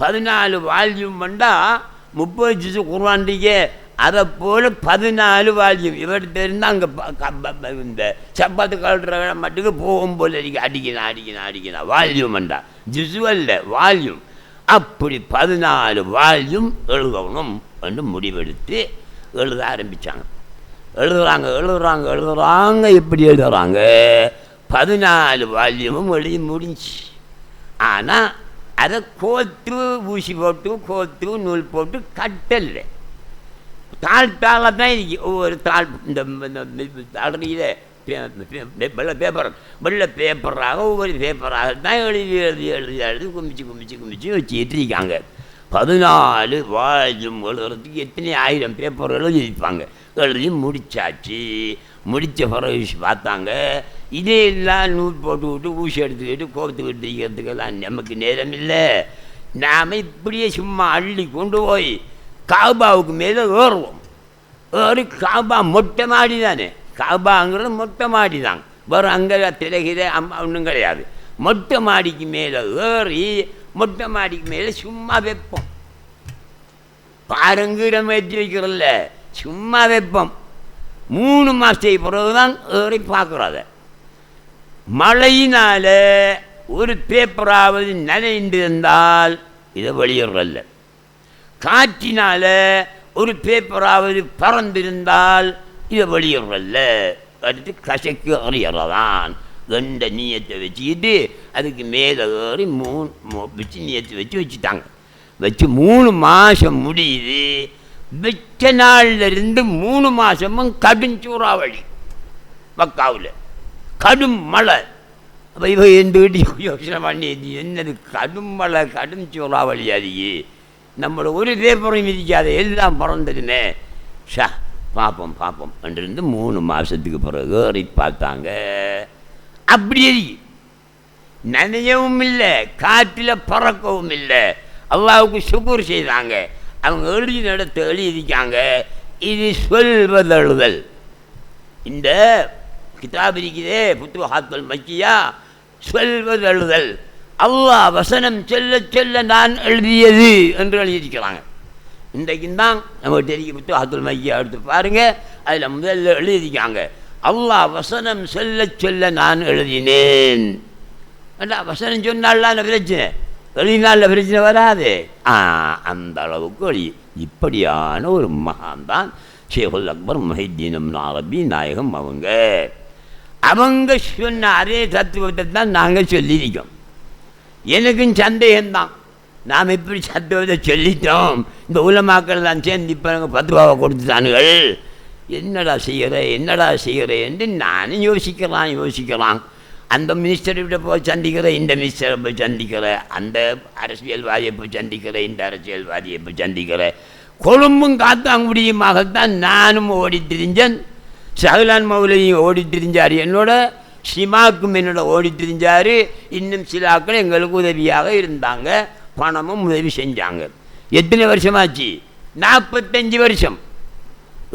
14 வால்யூம் வந்தால் 30 ஜுஸ் குர்ஆன்டிக்கு அதை போல் 14 வால்யூம். இவர்கிட்ட இருந்தால் அங்கே இந்த சப்பாத்து கலட்டுற மட்டுக்கு போகும் போல் அடிக்கணும் வால்யூம் வந்தா, ஜுசு அல்ல வால்யூம். அப்படி 14 வால்யூம் எழுதணும் என்று முடிவெடுத்து எழுத ஆரம்பித்தாங்க. எழுதுறாங்க. எப்படி எழுதுறாங்க? 14 வால்யூமும் எழுதி முடிஞ்சு. ஆனால் அதை கோத்து ஊசி போட்டு கோத்து நூல் போட்டு கட்டலை, தாழ்த்தால தான் இருக்கு. ஒவ்வொரு தாழ் இந்த தடவையில் வெள்ளை பேப்பராக ஒவ்வொரு பேப்பராக தான் எழுதி குமிச்சு வச்சுக்கிட்டு இருக்காங்க. 14 வால்யூம் எழுதுறதுக்கு எத்தனை 1000 பேப்பர் எழுதிப்பாங்க. எழுதி முடிச்சாச்சு. முடித்த பிறகு பார்த்தாங்க, இதே எல்லாம் நூல் போட்டு விட்டு ஊசி எடுத்துக்கிட்டு கோத்துக்கிட்டு இருக்கிறதுக்கெல்லாம் நமக்கு நேரம் இல்லை. நாம் இப்படியே சும்மா அள்ளி கொண்டு போய் காபாவுக்கு மேலே ஏறுவோம். ஏறி காபா மொட்டை மாடி தானே, காபாங்கிறது மொட்டை மாடி தான், வேறு அங்கே திரைகிற ஒன்றும் கிடையாது. மொட்டை மாடிக்கு மேலே ஏறி மொட்டை மாடிக்கு மேலே சும்மா வைப்போம். பாருங்கிடம் ஏற்றி வைக்கிறதில்ல, சும்மா வைப்போம். 3 மாதத்துக்கு பிறகு தான் ஏறி பார்க்குறத. மழையினால் ஒரு பேப்பராவது நனைந்திருந்தால் இதை வெளியிடல, காற்றினால் ஒரு பேப்பராவது பறந்திருந்தால் இதை வெளியிடல, அடுத்து கசைக்கு அறியறதான் எந்த நீயத்தை வச்சுக்கிட்டு அதுக்கு மேலே ஏறி 3 வச்சு நீயத்தை வச்சுட்டாங்க. வச்சு 3 மாதம் முடியுது. வச்ச நாள்லேருந்து 3 மாதமும் கடும் சூறாவளி மக்காவில், கடும் மழை. அப்போ இவ எந்துக்கிட்டு யோசனை பண்ணி, என்னது கடும் மழை கடும் சூறாவளி, அதிகி நம்மளோட ஒரு பேப்பரையும் மிதிக்காத, எல்லாம் பறந்துடுமே. பார்ப்போம் என்றிருந்து 3 மாதத்துக்கு பிறகு ஏறி பார்த்தாங்க. அப்படியே நனையவும் இல்லை, காற்றில் பறக்கவும் இல்லை. அல்லாவுக்கு சுக்கூர் செய்தாங்க. அவங்க எழுதி நடத்த எழுதியிருக்காங்க, இது சொல்வதழுதல். இந்த கிதாப் இருக்குதே புத்துஹாத்துல் மக்கியா, சொல்வதழுதல், அல்லாஹ் வசனம் சொல்ல சொல்ல நான் எழுதியது என்று எழுதியிருக்கிறாங்க. இன்றைக்கும் தான் நமக்கு தெரியும் புத்துஹாத்துல் மக்கியா எடுத்து பாருங்கள், அதில் முதல்ல எழுதியிருக்காங்க, அல்லாஹ் வசனம் சொல்ல சொல்ல நான் எழுதினேன். வசனம் சொன்னால்தான் பிரச்சனை, எழுதினால பிரச்சனை வராது. அந்த அளவுக்கு எழுதி. இப்படியான ஒரு மகான் தான் ஷேகுல் அக்பர் முஹித்தீன் இப்னு அரபி நாயகம். அவங்க சொன்ன அதே தத்துவத்தை தான் நாங்கள் சொல்லியிருக்கோம். எனக்கும் சந்தேகம்தான், நாம் எப்படி தத்துவத்தை சொல்லிட்டோம், இந்த உலமாக்கள் தான் சேர்ந்து இப்போ நாங்கள் 10 ரூபாவை கொடுத்துட்டானுகள், என்னடா செய்கிறேன் என்று நானும் யோசிக்கிறான். அந்த மினிஸ்டர்கிட்ட போய் சந்திக்கிறேன், இந்த மினிஸ்டரை போய் சந்திக்கிறேன், அந்த அரசியல்வாதியை போய் சந்திக்கிறேன், இந்த அரசியல்வாதியை போய் சந்திக்கிறேன். கொழும்பும் காத்தாங்குடியுமாகத்தான் நானும் ஓடி திரிஞ்சேன். ஷஹ்லான் மௌலவியும் ஓடி திரிஞ்சார் என்னோட, ஷிமாக்கும் என்னோட ஓடி திரிஞ்சார். இன்னும் சில ஆக்கள் எங்களுக்கு உதவியாக இருந்தாங்க, பணமும் உதவி செஞ்சாங்க. எத்தனை வருஷமாச்சு? 45 வருஷம்.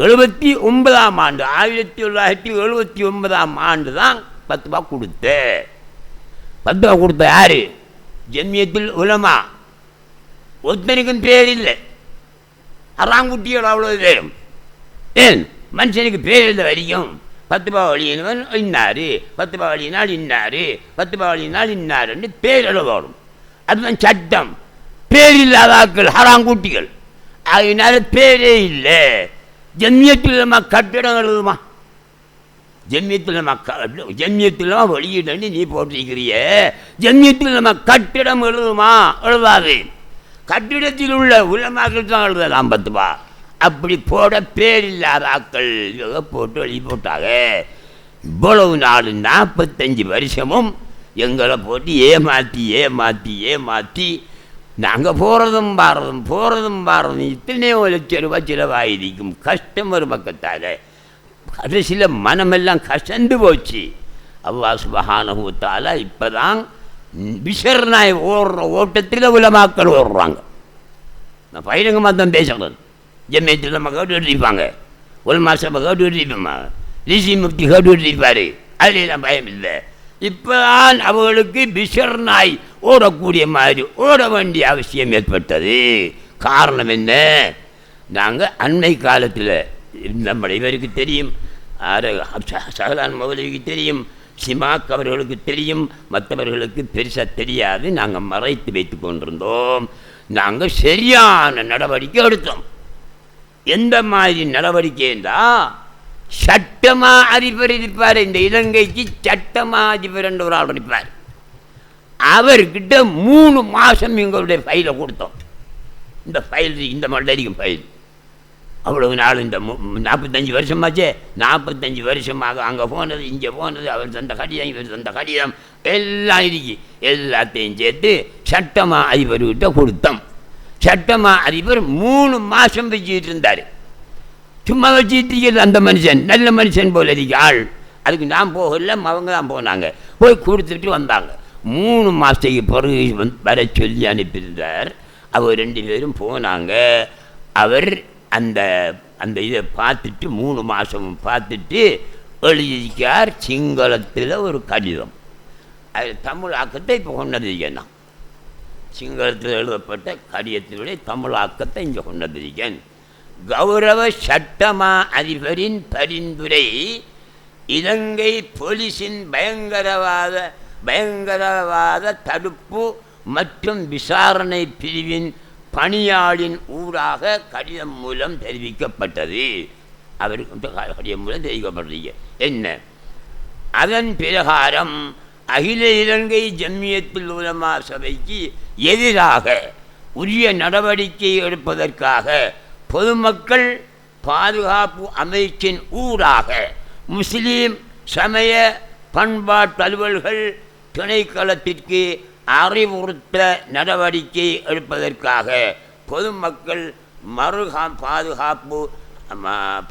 79ஆம் ஆண்டு, 1979ஆம் ஆண்டு தான் 10 ரூபா கொடுத்தேன். 10 ரூபா கொடுத்த யார்? ஜமியத்துல் உலமா. ஒருத்தனுக்கும் பேர் இல்லை, அறாங்குட்டியோட அவ்வளோ பேரும். ஏன் மனுஷனுக்கு பேர் எழுத வரைக்கும் பத்துபாவளியினவன் இன்னார், பத்துபாவளியினால் இன்னார், பத்துபாவளியினால் இன்னாருன்னு பேர் எழுதணும். அதுதான் சட்டம். பேர் இல்லாத ஆட்கள் ஹராங்கூட்டிகள். அதனால பேரே இல்லை. ஜம்மியத்தில் நம்ம கட்டிடம் எழுதுமா? ஜம்மியத்தில் நம்ம வெளியிடன்னு நீ போட்டிருக்கிறிய, ஜம்மியத்தில் நம்ம கட்டிடம் எழுதுமா? எழுதாது. கட்டிடத்தில் உள்ள உலமாக்கள் தான் எழுதலாம் 10 ரூபா. அப்படி போட பேர் இல்லாத ஆக்கள் போட்டு எழுதி போட்டாங்க. இவ்வளவு நாள் 45 வருஷமும் எங்களை போட்டு ஏமாற்றி நாங்கள் போகிறதும் பாரதும் இத்தனையோ லட்சம் ரூபாய் செலவாயிருக்கும். கஷ்டம் ஒரு பக்கத்தால் கடைசியில் மனமெல்லாம் கசந்து போச்சு. அல்லாஹ் சுப்ஹானஹு வ தஆலா இப்போ தான் விசர்நாய் ஓடுற ஓட்டத்தில் உலமாக்கள் ஓடுறாங்க. நான் பயிரங்கமாக தான் பேசுகிறேன். ஜம்மியத்தில் நம்ம கேட்டு இருப்பாங்க, உலமா சபை கேட்டு இருப்பாங்க, ரிஷி முக்தி கேட்டு இருப்பார். அதில் பயம் இல்லை. இப்போ தான் அவர்களுக்கு பிஷர் நாய் ஓடக்கூடிய மாதிரி ஓட வேண்டிய அவசியம் ஏற்பட்டது. காரணம் என்ன? நாங்கள் அண்மை காலத்தில் நம்முடைய இவருக்கு தெரியும், சஹலான் மௌலவிக்கு தெரியும், சிமாக் அவர்களுக்கு தெரியும், மற்றவர்களுக்கு பெருசாக தெரியாது. நாங்கள் மறைத்து வைத்து கொண்டிருந்தோம். நாங்கள் சரியான நடவடிக்கை எடுத்தோம். எந்த மாதிரி நடவடிக்கை என்றால், சட்டமா அதிபர் இருப்பார். இந்த இலங்கைக்கு சட்டமா அதிபர் என்ற ஒரு ஆள் இருப்பார். அவர்கிட்ட 3 மாதம் எங்களுடைய ஃபைலை கொடுத்தோம். இந்த ஃபைல் இந்த மண்டலிக்கும் ஃபைல் அவ்வளவு நாள் இந்த 45 வருஷமாச்சே. 45 வருஷமாக அங்கே போனது இங்கே போனது, அவர் தந்த கடிதம் இவர் தந்த கடிதம் எல்லாம் இருக்கு. எல்லாத்தையும் சேர்த்து சட்டமா அதிபர்கிட்ட கொடுத்தோம். சட்டமா அதிபர் 3 மாதம் வச்சுக்கிட்டு இருந்தார். சும்மா வச்சுட்டு அந்த மனுஷன் நல்ல மனுஷன் போல இருக்கு ஆள். அதுக்கு நான் போகல, அவங்க தான் போனாங்க. போய் கொடுத்துட்டு வந்தாங்க. 3 மாதத்துக்கு பிறகு வர சொல்லி அனுப்பியிருந்தார். அவர் 2 பேரும் போனாங்க. அவர் அந்த அந்த இதை பார்த்துட்டு 3 மாதமும் பார்த்துட்டு எழுதியிருக்கார் சிங்களத்தில் ஒரு கடிதம். அது தமிழாக்கத்தை இப்போ கொண்டதிருக்கேன். சிங்களத்தில் எழுதப்பட்ட கடிதத்தினுடைய தமிழாக்கத்தை இங்கே கொண்டதிருக்கேன். கௌரவ சட்டமா அதிபரின் பரிந்துரை இலங்கை போலீஸின் பயங்கரவாத தடுப்பு மற்றும் விசாரணை பிரிவின் பணியாளின் ஊடாக கடிதம் மூலம் தெரிவிக்கப்பட்டது. அவருக்கு கடிதம் மூலம் தெரிவிக்கப்பட்டது என்ன? அதன் பிரகாரம் அகில இலங்கை ஜம்மியத்துல் உலமா சபைக்கு எதிராக உரிய நடவடிக்கை எடுப்பதற்காக பொதுமக்கள் பாதுகாப்பு அமைச்சின் ஊடாக முஸ்லீம் சமய பண்பாட்டு அலுவல்கள் திணைக்களத்திற்கு அறிவுறுத்த நடவடிக்கை எடுப்பதற்காக பொதுமக்கள்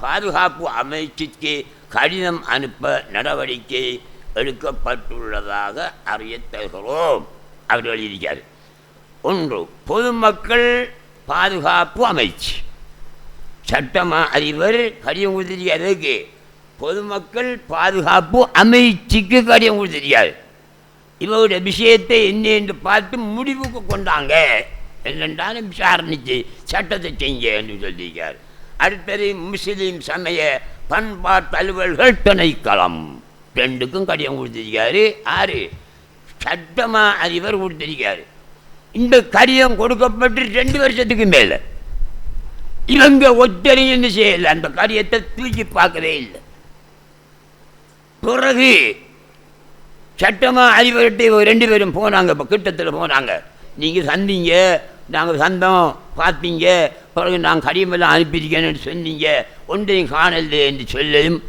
பாதுகாப்பு அமைச்சிற்கு கடிதம் அனுப்ப நடவடிக்கை எடுக்கப்பட்டுள்ளதாக அறிய தருகிறோம். அவர் எழுதியிருக்கார். 1 பொதுமக்கள் பாதுகாப்பு அமைச்சு. சட்டமா அதிபர் கடிதம் கொடுத்திருக்காரு. பொதுமக்கள் பாதுகாப்பு அமைச்சுக்கு கடிதம் கொடுத்திருக்காரு. இவருடைய விஷயத்தை என்ன என்று பார்த்து முடிவுக்கு கொண்டாங்க. என்னென்றாலும் விசாரணைச்சு சட்டத்தை செய்ய என்று சொல்லியிருக்கார். அடுத்தது முஸ்லீம் சமய பண்பாட்டு அலுவல்கள் திணைக்களம் 2க்கும் கடிதம் கொடுத்திருக்காரு. 6 சட்டமா அதிபர் கொடுத்திருக்காரு. இந்த கடிதம் கொடுக்கப்பட்டு 2 வருஷத்துக்கு மேலே இவங்க ஒத்தரையும் என்ன செய்யலை, அந்த கடிதத்தை தூக்கி பார்க்கவே இல்லை. பிறகு சட்டமா அதிபர்கிட்ட 2 பேரும் போனாங்க. இப்போ கிட்டத்தில் போனாங்க. நீங்கள் சந்தீங்க, நாங்கள் சந்தோம் பார்த்தீங்க, பிறகு நாங்கள் கடிதமெல்லாம் அனுப்பியிருக்கேன்னு சொன்னீங்க, ஒன்றையும் காணலை என்று சொல்லியும்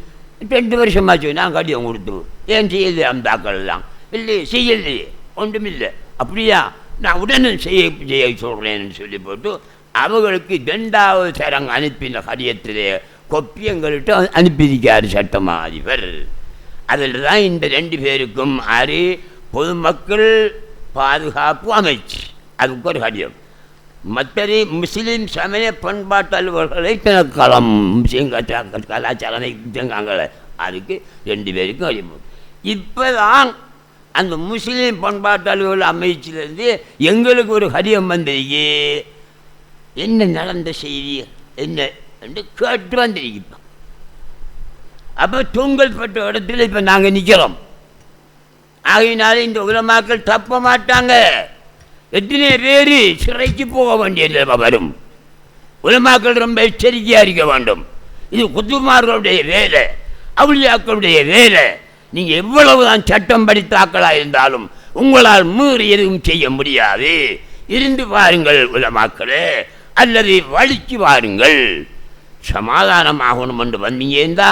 2 வருஷமாச்சு நான் கடிதம் கொடுத்து. ஏன் செய்யலை அந்த ஆக்கள் எல்லாம்? இல்லை செய்யலையே, ஒன்றும் இல்லை. அப்படியா, நான் உடனே செய்ய சொல்கிறேன்னு சொல்லி போட்டு அவர்களுக்கு 2வது சரங்க அனுப்பின கடிதத்திலே கொப்பி எங்கள்கிட்ட அனுப்பியிருக்கார் சட்டமா அதிபர். அதில் தான் இந்த 2 பேருக்கும் 6 பொதுமக்கள் பாதுகாப்பு அமைச்சு அதுக்கு ஒரு கடிதம். மற்றது முஸ்லீம் சமய பண்பாட்டு அலுவலர்களை திணைக்களம் கலாச்சார திட்டங்களை அதுக்கு 2 பேருக்கும் கடிதம். இப்போ தான் அந்த முஸ்லீம் பண்பாட்டு அலுவலர் அமைச்சிலேருந்து எங்களுக்கு ஒரு கடிதம் வந்திருக்கு. என்ன நடந்த செய்தி என்ன என்று கேட்டு வந்திருக்கு. அப்போ தூங்கல்பட்ட இடத்துல இப்போ நாங்கள் நிற்கிறோம். ஆகையினால இந்த உலமாக்கள் தப்ப மாட்டாங்க. எத்தனை பேர் சிறைக்கு போக வேண்டிய நிலைமை வரும். உலமாக்கள் ரொம்ப எச்சரிக்கையாக இருக்க வேண்டும். இது குத்துமார்களுடைய வேலை, அவுலியாக்களுடைய வேலை. நீங்கள் எவ்வளவு தான் சட்டம் படித்தாக்களாக இருந்தாலும் உங்களால் மீறி எதுவும் செய்ய முடியாது. இருந்து பாருங்கள் உலமாக்களே, அல்லது வலிக்கு வாருங்கள். சமாதானமாகணும் என்று வந்தீங்கன்னா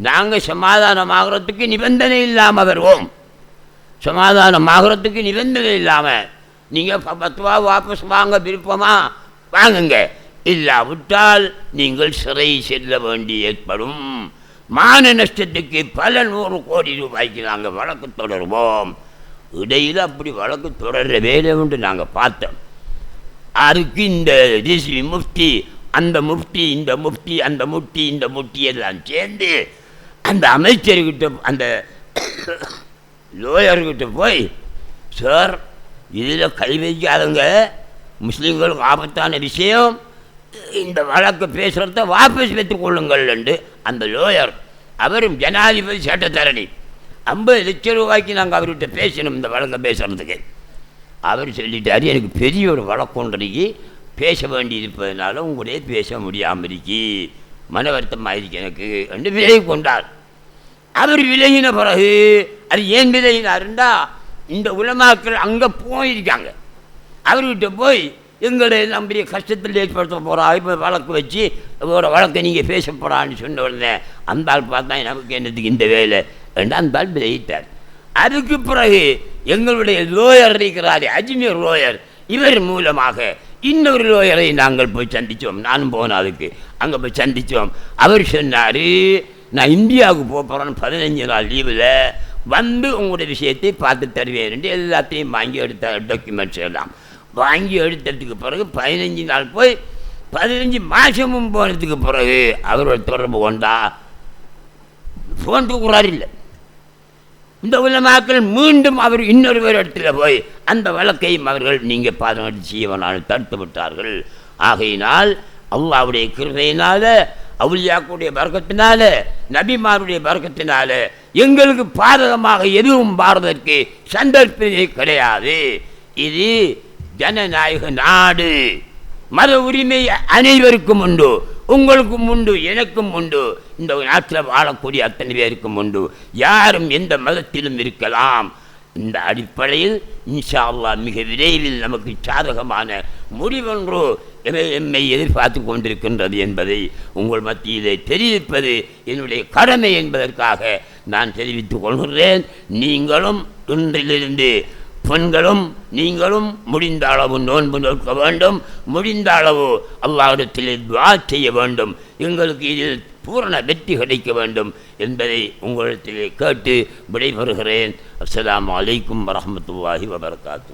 நாங்கள் சமாதானமாகறதுக்கு நிபந்தனை இல்லாமல் வருவோம். சமாதானமாகறதுக்கு நிபந்தனை இல்லாமல் நீங்கள் 10 ரூபா வாபஸ் வாங்க விருப்பமா வாங்குங்க, இல்லாவிட்டால் நீங்கள் சிறை செல்ல வேண்டி ஏற்படும். மான நஷ்டத்துக்கு பல 100 கோடி ரூபாய்க்கு நாங்கள் வழக்கு தொடருவோம். இடையில் அப்படி வழக்கு தொடர்ற வேலை உண்டு நாங்கள் பார்த்தோம். அதுக்கு இந்த ரிஸ்வி முஃப்தி, அந்த முஃப்தி, இந்த முஃப்தி, அந்த முஃப்தி, இந்த முஃப்தி எல்லாம் சேர்ந்து அந்த அமைச்சர்கிட்ட, அந்த லோயர்கிட்ட போய், சார் இதில் கை வைக்காதங்க, முஸ்லீம்களுக்கு ஆபத்தான விஷயம், இந்த வழக்கு பேசுகிறத வாபஸ் வைத்துக் கொள்ளுங்கள் என்று அந்த லோயர், அவரும் ஜனாதிபதி சட்டத்தரணி, 50 லட்சம் ரூபாய்க்கு நாங்கள் அவர்கிட்ட பேசணும் இந்த வழக்கை பேசுகிறதுக்கு. அவர் சொல்லிட்டார், எனக்கு பெரிய ஒரு வழக்கொன்றைக்கு பேச வேண்டி இருப்பதனால உங்களே பேச முடியாமல் இருக்கி, மன வருத்தமாக இருக்கு எனக்கு என்று விலகி கொண்டார். அவர் விலகின பிறகு அது ஏன் விலகினாருண்டா, இந்த உலமாக்கள் அங்கே போயிருக்காங்க. அவர்கிட்ட போய் எங்களை எல்லாம் பெரிய கஷ்டத்தில் ஏற்படுத்த போகிறா, இப்போ வழக்கு வச்சு ஒரு வழக்கை நீங்கள் பேச போகிறான்னு சொன்ன உடனே அந்த ஆள் பார்த்தா நமக்கு என்னதுக்கு இந்த வேலை என்று அந்த ஆள் விலகிட்டார். அதுக்கு பிறகு எங்களுடைய லோயர் இருக்கிறார், அஜ்மீர் லோயர், இவர் மூலமாக இன்னொரு லோயரை நாங்கள் போய் சந்தித்தோம். நானும் போனேன், அதுக்கு அங்கே போய் சந்தித்தோம். அவர் சொன்னார், நான் இந்தியாவுக்கு போகிறேன்னு 15 நாள் லீவில் வந்து உங்களுடைய விஷயத்தை பார்த்து தருவேன் என்று எல்லாத்தையும் வாங்கி எடுத்த டாக்குமெண்ட்ஸ் எல்லாம் வாங்கி எடுத்ததுக்கு பிறகு 15 நாள் போய் 15 மாதமும் போனதுக்கு பிறகு அவரோட தொடர்பு கொண்டா ஃபோன் தூக்குறாரு இல்லை. இந்த உலமாக்கள் மீண்டும் அவர் இன்னொரு இடத்துல போய் அந்த வழக்கையும் அவர்கள் நீங்கள் பாதம் செய்வனால் தடுத்து விட்டார்கள். ஆகையினால் அல்லாஹ்வுடைய கிருபையினால, அவுலியாக்களுடைய பரக்கத்தினால, நபிமாருடைய பரக்கத்தினால எங்களுக்கு பாதகமாக எதுவும் பாரதற்கு சந்தர்ப்பமே கிடையாது. இது ஜனநாயக நாடு. மத உரிமை அனைவருக்கும் உண்டு, உங்களுக்கும் உண்டு, எனக்கும் உண்டு, இந்த நாட்டில் வாழக்கூடிய அத்தனை பேருக்கும் உண்டு. யாரும் எந்த மதத்திலும் இருக்கலாம். இந்த அடிப்படையில் இன்ஷா அல்லாஹ் மிக விரைவில் நமக்கு சாதகமான முடிவொன்று எம்மை எதிர்பார்த்து கொண்டிருக்கின்றது என்பதை உங்கள் மத்தியிலே தெரிவிப்பது என்னுடைய கடமை என்பதற்காக நான் தெரிவித்துக் கொள்கிறேன். நீங்களும் இன்றிலிருந்து பெண்களும் நீங்களும் முடிந்த அளவு நோன்பு நோக்க வேண்டும், முடிந்த அளவு அல்லாஹ்விடத்தில் துஆ செய்ய வேண்டும், எங்களுக்கு இதில் பூரண வெற்றி கிடைக்க வேண்டும் என்பதை உங்களிடத்திலே கேட்டு விடைபெறுகிறேன். அஸ்ஸலாமு அலைக்கும் வரஹ்மத்துல்லாஹி வபரகாத்துஹு.